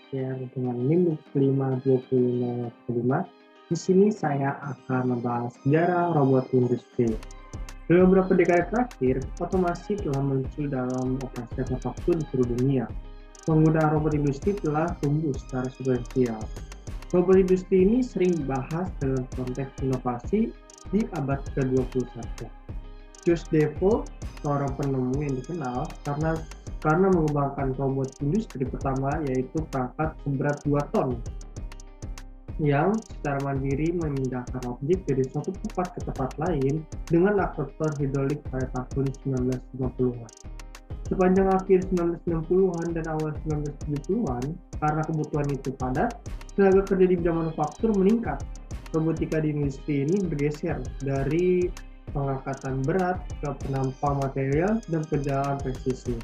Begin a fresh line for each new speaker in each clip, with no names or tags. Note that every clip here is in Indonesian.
Share dengan NIM 52005. Di sini saya akan membahas sejarah robot industri. Dalam beberapa dekade terakhir, otomasi telah muncul dalam operasi manufaktur di seluruh dunia. Penggunaan robot industri telah tumbuh secara eksponensial. Robot industri ini sering dibahas dalam konteks inovasi di abad ke-21. Jos Devo, seorang penemu yang dikenal karena mengembangkan robot industri pertama, yaitu perangkat seberat 2 ton yang secara mandiri memindahkan objek dari suatu tempat ke tempat lain dengan akselerator hidrolik pada tahun 1950-an. Sepanjang akhir 1960-an dan awal 1970-an, karena kebutuhan itu padat, tenaga kerja di bidang manufaktur meningkat. Robotika di industri ini bergeser dari pengangkatan berat ke penampang material dan perjalanan presisi,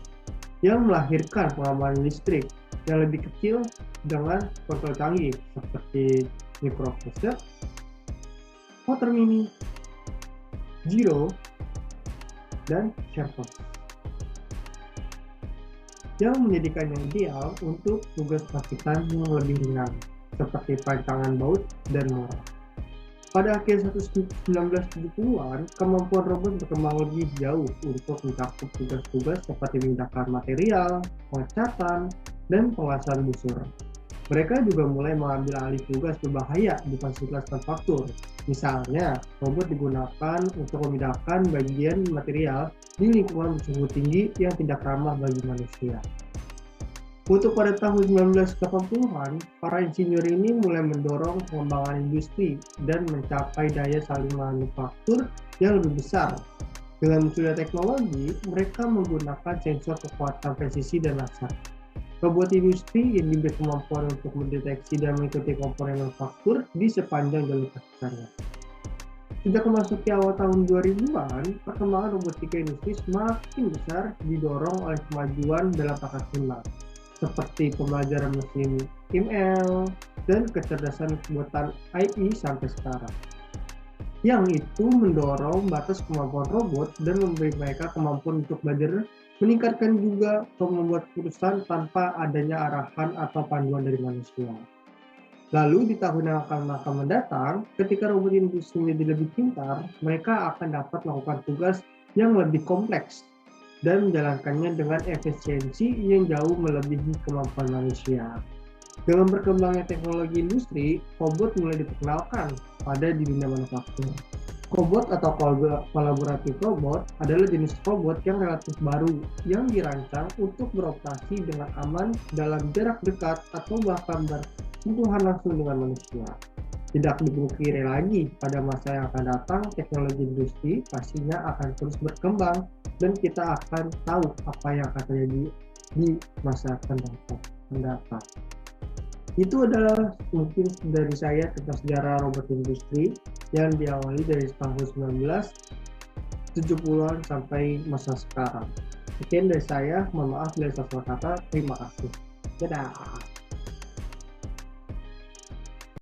yang melahirkan pengembangan listrik yang lebih kecil dengan kontrol canggih seperti microprocessor, motor mini, gyro, dan servo, yang menjadikannya ideal untuk tugas perakitan yang lebih ringan seperti perancangan baut dan motor. Pada akhir 1970-an, kemampuan robot berkembang lebih jauh untuk mencakup tugas-tugas seperti memindahkan material, pengecatan, dan pengasahan busur. Mereka juga mulai mengambil alih tugas berbahaya di fasilitas manufaktur. Misalnya, robot digunakan untuk memindahkan bagian material di lingkungan bersuhu tinggi yang tidak ramah bagi manusia. Untuk pada tahun 1980-an, para insinyur ini mulai mendorong pengembangan industri dan mencapai daya saling manufaktur yang lebih besar. Dengan munculnya teknologi, mereka menggunakan sensor kekuatan presisi dan laser. Robot industri yang diberi kemampuan untuk mendeteksi dan mengikuti komponen manufaktur di sepanjang jalur sekitarnya. Sejak memasuki awal tahun 2000-an, perkembangan robotika industri semakin besar didorong oleh kemajuan dalam perangkat lunak, seperti pembelajaran mesin ML dan kecerdasan buatan AI sampai sekarang. Yang itu mendorong batas kemampuan robot dan memberi mereka kemampuan untuk belajar, meningkatkan juga membuat keputusan tanpa adanya arahan atau panduan dari manusia. Lalu di tahun yang akan mendatang, ketika robot industri menjadi lebih pintar, mereka akan dapat melakukan tugas yang lebih kompleks dan menjalankannya dengan efisiensi yang jauh melebihi kemampuan manusia. Dengan berkembangnya teknologi industri, robot mulai diperkenalkan pada di dunia manufaktur. Cobot atau kolaboratif robot adalah jenis robot yang relatif baru yang dirancang untuk beroperasi dengan aman dalam jarak dekat atau bahkan bersentuhan langsung dengan manusia. Tidak dipungkiri lagi, pada masa yang akan datang, teknologi industri pastinya akan terus berkembang dan kita akan tahu apa yang akan terjadi di masa akan datang. Itu adalah mungkin dari saya tentang sejarah robot industri yang diawali dari tahun 1970-an sampai masa sekarang. Sekian dari saya, mohon maaf bila salah kata, terima kasih. Dadah.